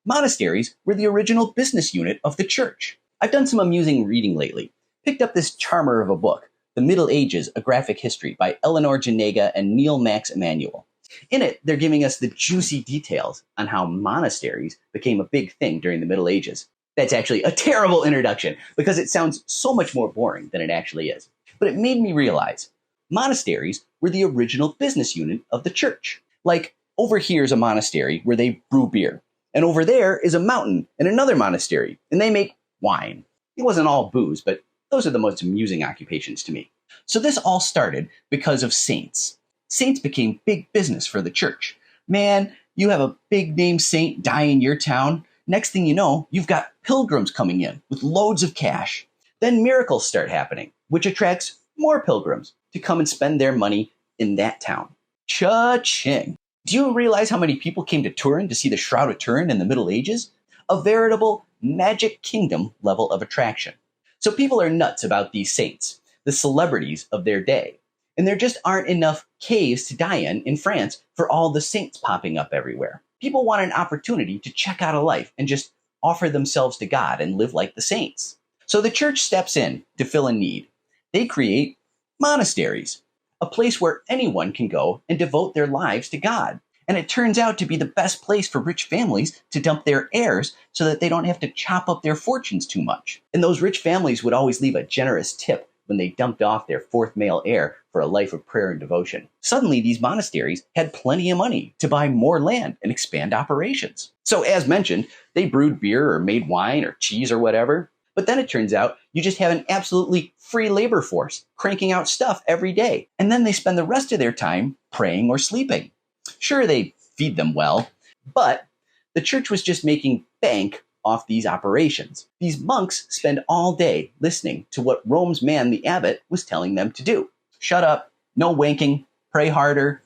Monasteries were the original business unit of the church. I've done some amusing reading lately. Picked up this charmer of a book, The Middle Ages, A Graphic History by Eleanor Janega and Neil Max Emanuel. In it, they're giving us the juicy details on how monasteries became a big thing during the Middle Ages. That's actually a terrible introduction because it sounds so much more boring than it actually is. But it made me realize monasteries were the original business unit of the church. Like, over here is a monastery where they brew beer. And over there is a mountain and another monastery, and they make wine. It wasn't all booze, but those are the most amusing occupations to me. So this all started because of saints. Saints became big business for the church. Man, you have a big name saint die in your town. Next thing you know, you've got pilgrims coming in with loads of cash. Then miracles start happening, which attracts more pilgrims to come and spend their money in that town. Cha-ching. Do you realize how many people came to Turin to see the Shroud of Turin in the Middle Ages? A veritable Magic Kingdom level of attraction. So people are nuts about these saints, the celebrities of their day. And there just aren't enough caves to die in France for all the saints popping up everywhere. People want an opportunity to check out a life and just offer themselves to God and live like the saints. So the church steps in to fill a need. They create monasteries, a place where anyone can go and devote their lives to God. And it turns out to be the best place for rich families to dump their heirs so that they don't have to chop up their fortunes too much. And those rich families would always leave a generous tip when they dumped off their fourth male heir for a life of prayer and devotion. Suddenly, these monasteries had plenty of money to buy more land and expand operations. So as mentioned, they brewed beer or made wine or cheese or whatever. But then it turns out you just have an absolutely free labor force cranking out stuff every day. And then they spend the rest of their time praying or sleeping. Sure, they feed them well, but the church was just making bank off these operations. These monks spend all day listening to what Rome's man, the abbot, was telling them to do. Shut up, no wanking, pray harder,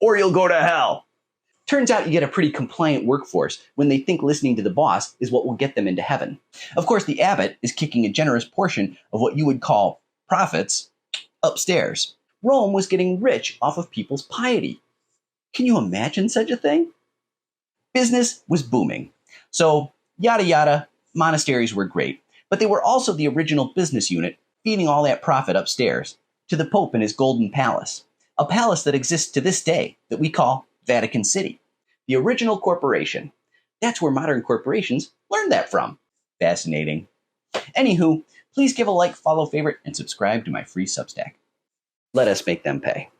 or you'll go to hell. Turns out you get a pretty compliant workforce when they think listening to the boss is what will get them into heaven. Of course, the abbot is kicking a generous portion of what you would call profits upstairs. Rome was getting rich off of people's piety. Can you imagine such a thing? Business was booming. So, yada yada, monasteries were great. But they were also the original business unit feeding all that profit upstairs to the Pope in his golden palace. A palace that exists to this day that we call Vatican City. The original corporation. That's where modern corporations learned that from. Fascinating. Anywho, please give a like, follow, favorite, and subscribe to my free Substack. Let us make them pay.